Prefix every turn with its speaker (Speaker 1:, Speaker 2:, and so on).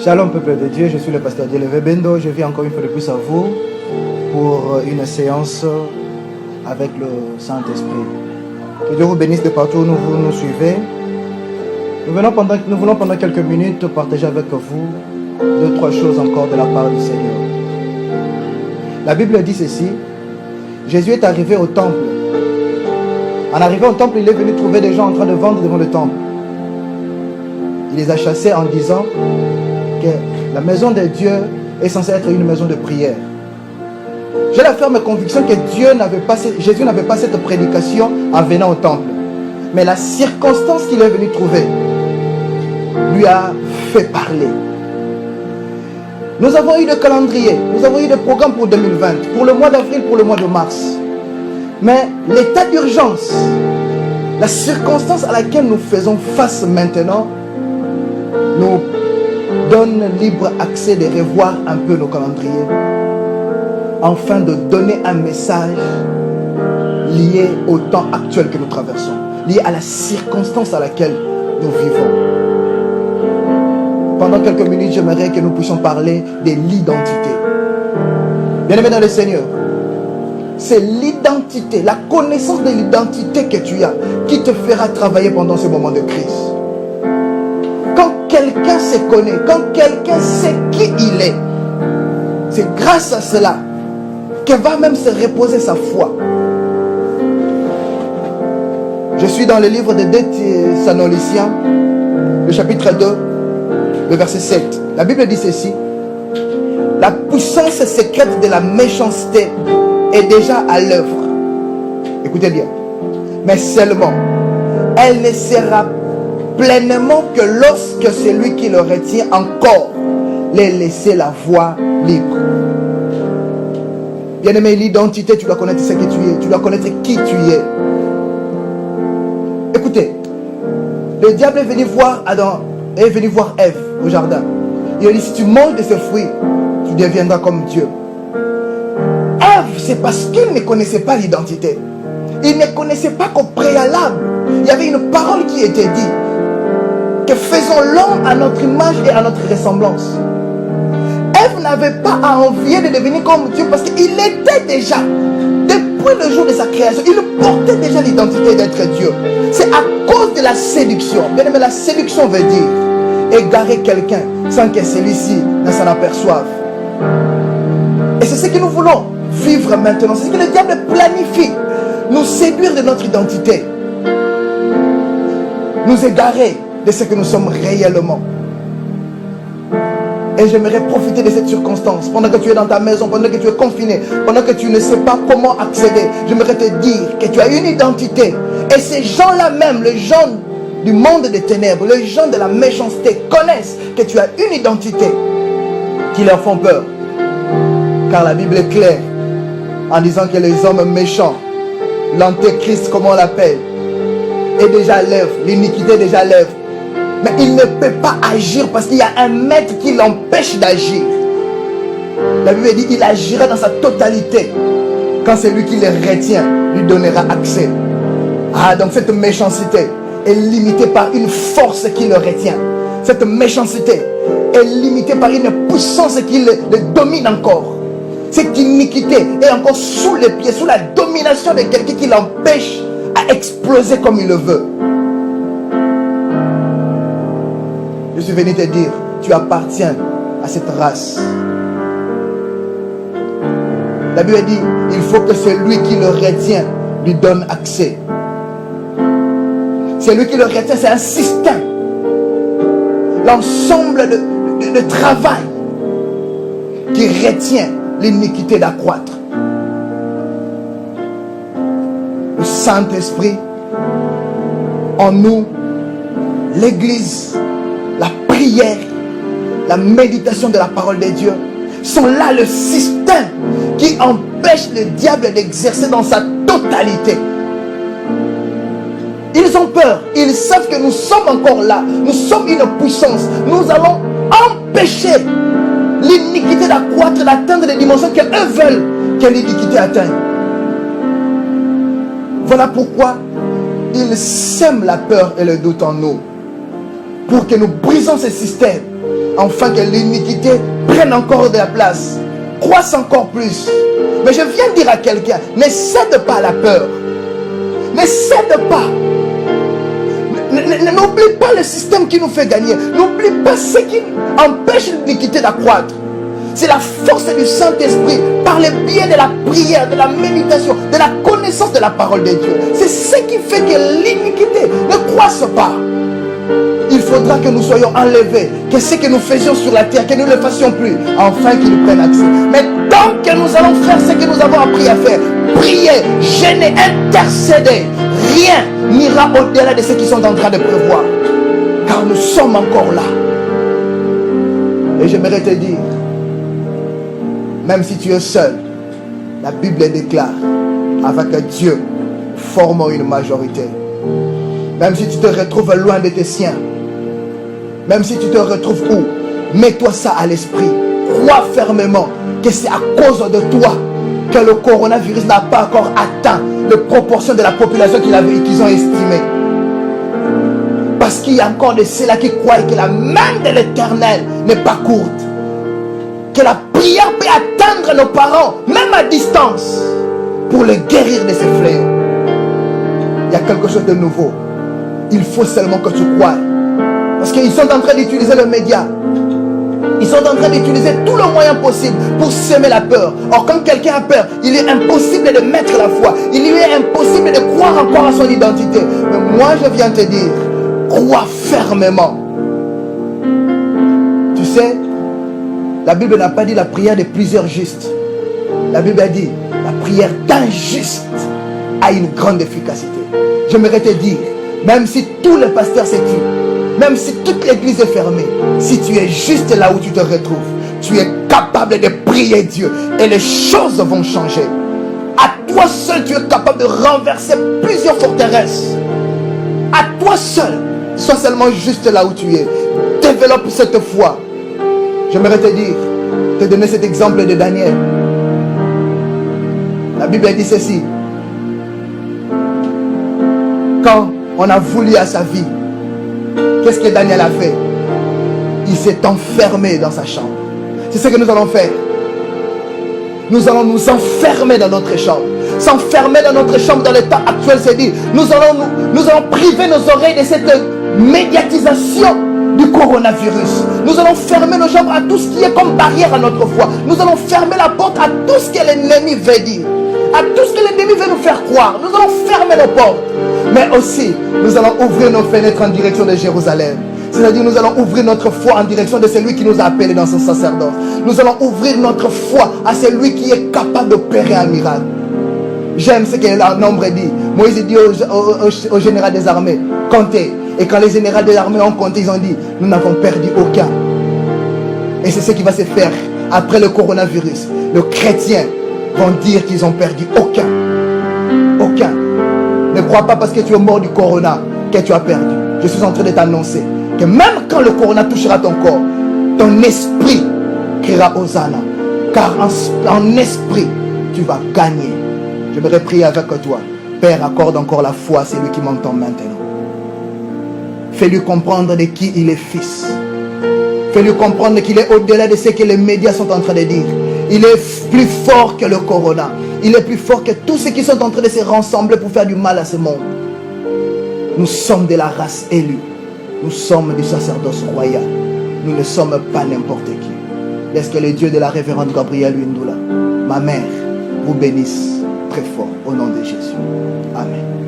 Speaker 1: Shalom peuple de Dieu, je suis le pasteur Dielévé Bendo. Je viens encore une fois de plus à vous pour une séance avec le Saint-Esprit. Que Dieu vous bénisse de partout où vous nous suivez. Nous voulons pendant quelques minutes partager avec vous 2-3 choses encore de la part du Seigneur. La Bible dit ceci: Jésus est arrivé au temple. En arrivant au temple, il est venu trouver des gens en train de vendre devant le temple. Il les a chassés en disant que la maison de Dieu est censée être une maison de prière. J'ai la ferme conviction que Jésus n'avait pas cette prédication en venant au temple. Mais la circonstance qu'il est venu trouver lui a fait parler. Nous avons eu le calendrier, nous avons eu le programme pour 2020, pour le mois d'avril, pour le mois de mars. Mais l'état d'urgence, la circonstance à laquelle nous faisons face maintenant, nous donne libre accès de revoir un peu nos calendriers, afin de donner un message lié au temps actuel que nous traversons, lié à la circonstance à laquelle nous vivons. Pendant quelques minutes, j'aimerais que nous puissions parler de l'identité. Bien-aimé dans le Seigneur, c'est l'identité, la connaissance de l'identité que tu as qui te fera travailler pendant ce moment de crise. Quelqu'un se connaît, quand quelqu'un sait qui il est, c'est grâce à cela que va même se reposer sa foi. Je suis dans le livre de 2 Thessaloniciens, le chapitre 2, le verset 7. La Bible dit ceci: la puissance secrète de la méchanceté est déjà à l'œuvre. Écoutez bien. Mais seulement, elle ne sera pleinement que lorsque celui qui le retient encore les laisser la voie libre. Bien-aimé, l'identité, tu dois connaître ce que tu es, tu dois connaître qui tu es. Écoutez, le diable est venu voir Adam, est venu voir Ève au jardin. Il a dit: si tu manges de ce fruit, tu deviendras comme Dieu. Ève, c'est parce qu'il ne connaissait pas l'identité. Il ne connaissait pas qu'au préalable, il y avait une parole qui était dite: que faisons l'homme à notre image et à notre ressemblance. Ève n'avait pas à envier de devenir comme Dieu, parce qu'il était déjà, depuis le jour de sa création, il portait déjà l'identité d'être Dieu. C'est à cause de la séduction. Bien aimé, la séduction veut dire égarer quelqu'un sans que celui-ci ne s'en aperçoive. Et c'est ce que nous voulons vivre maintenant. C'est ce que le diable planifie: nous séduire de notre identité, nous égarer de ce que nous sommes réellement. Et j'aimerais profiter de cette circonstance, pendant que tu es dans ta maison, pendant que tu es confiné, pendant que tu ne sais pas comment accéder. J'aimerais te dire que tu as une identité. Et ces gens-là même, les gens du monde des ténèbres, les gens de la méchanceté, connaissent que tu as une identité qui leur font peur. Car la Bible est claire en disant que les hommes méchants, l'antéchrist comme on l'appelle, est déjà à l'œuvre, l'iniquité est déjà à l'œuvre. Mais il ne peut pas agir parce qu'il y a un maître qui l'empêche d'agir. La Bible dit: il agira dans sa totalité quand celui qui le retient lui donnera accès. Ah, donc cette méchanceté est limitée par une force qui le retient. Cette méchanceté est limitée par une puissance qui le domine encore. Cette iniquité est encore sous les pieds, sous la domination de quelqu'un qui l'empêche à exploser comme il le veut. Je suis venu te dire: tu appartiens à cette race. La Bible dit: il faut que celui qui le retient lui donne accès. Celui qui le retient, c'est un système. L'ensemble de travail qui retient l'iniquité d'accroître. Le Saint-Esprit en nous, l'Église, la prière, la méditation de la parole de Dieu sont là le système qui empêche le diable d'exercer dans sa totalité. Ils ont peur, ils savent que nous sommes encore là, nous sommes une puissance, nous allons empêcher l'iniquité d'accroître, d'atteindre les dimensions qu'eux veulent que l'iniquité atteigne. Voilà pourquoi ils sèment la peur et le doute en nous, pour que nous brisons ce système, afin que l'iniquité prenne encore de la place, croisse encore plus. Mais je viens dire à quelqu'un, ne cède pas à la peur, ne cède pas. N'oublie pas le système qui nous fait gagner. N'oublie pas ce qui empêche l'iniquité d'accroître. C'est la force du Saint-Esprit par le biais de la prière, de la méditation, de la connaissance de la parole de Dieu. C'est ce qui fait que l'iniquité ne croisse pas. Il faudra que nous soyons enlevés, que ce que nous faisions sur la terre, que nous ne le fassions plus, afin qu'il prenne accès. Mais tant que nous allons faire ce que nous avons appris à faire, prier, gêner, intercéder, rien n'ira au-delà de ce qu'ils sont en train de prévoir. Car nous sommes encore là. Et j'aimerais te dire, même si tu es seul, la Bible déclare, avec Dieu, formons une majorité. Même si tu te retrouves loin de tes siens, même si tu te retrouves où, mets-toi ça à l'esprit. Crois fermement que c'est à cause de toi que le coronavirus n'a pas encore atteint les proportions de la population qu'ils ont estimées. Parce qu'il y a encore de ceux-là qui croient que la main de l'Éternel n'est pas courte. Que la prière peut atteindre nos parents, même à distance, pour les guérir de ces fléaux. Il y a quelque chose de nouveau. Il faut seulement que tu croies. Parce qu'ils sont en train d'utiliser le média. Ils sont en train d'utiliser tous les moyens possibles pour semer la peur. Or, quand quelqu'un a peur, il est impossible de mettre la foi. Il lui est impossible de croire encore à son identité. Mais moi, je viens te dire, crois fermement. Tu sais, la Bible n'a pas dit la prière de plusieurs justes. La Bible a dit, la prière d'un juste a une grande efficacité. J'aimerais te dire, même si tous les pasteurs se tuent, même si toute l'église est fermée, si tu es juste là où tu te retrouves, tu es capable de prier Dieu et les choses vont changer. À toi seul, tu es capable de renverser plusieurs forteresses. À toi seul, sois seulement juste là où tu es. Développe cette foi. J'aimerais te donner cet exemple de Daniel. La Bible dit ceci. Quand on a voulu à sa vie, qu'est-ce que Daniel a fait? Il s'est enfermé dans sa chambre. C'est ce que nous allons faire. Nous allons nous enfermer dans notre chambre. S'enfermer dans notre chambre dans le temps actuel, c'est dire, nous allons priver nos oreilles de cette médiatisation du coronavirus. Nous allons fermer nos chambres à tout ce qui est comme barrière à notre foi. Nous allons fermer la porte à tout ce que l'ennemi veut dire, à tout ce que l'ennemi veut nous faire croire. Nous allons fermer nos portes. Mais aussi, nous allons ouvrir nos fenêtres en direction de Jérusalem. C'est-à-dire, nous allons ouvrir notre foi en direction de celui qui nous a appelés dans son sacerdoce. Nous allons ouvrir notre foi à celui qui est capable d'opérer un miracle. J'aime ce que l'Nombre dit. Moïse dit au général des armées, comptez. Et quand les généraux des armées ont compté, ils ont dit, nous n'avons perdu aucun. Et c'est ce qui va se faire après le coronavirus. Les chrétiens vont dire qu'ils ont perdu aucun. Aucun. Ne crois pas parce que tu es mort du corona que tu as perdu. Je suis en train de t'annoncer que même quand le corona touchera ton corps, ton esprit criera Hosanna. Car en esprit, tu vas gagner. Je vais prier avec toi. Père, accorde encore la foi à celui qui m'entend maintenant. Fais-lui comprendre de qui il est fils. Fais-lui comprendre qu'il est au-delà de ce que les médias sont en train de dire. Il est plus fort que le corona. Il est plus fort que tous ceux qui sont en train de se rassembler pour faire du mal à ce monde. Nous sommes de la race élue. Nous sommes du sacerdoce royal. Nous ne sommes pas n'importe qui. Laisse que le Dieu de la révérende Gabrielle Windula, ma mère, vous bénisse très fort au nom de Jésus. Amen.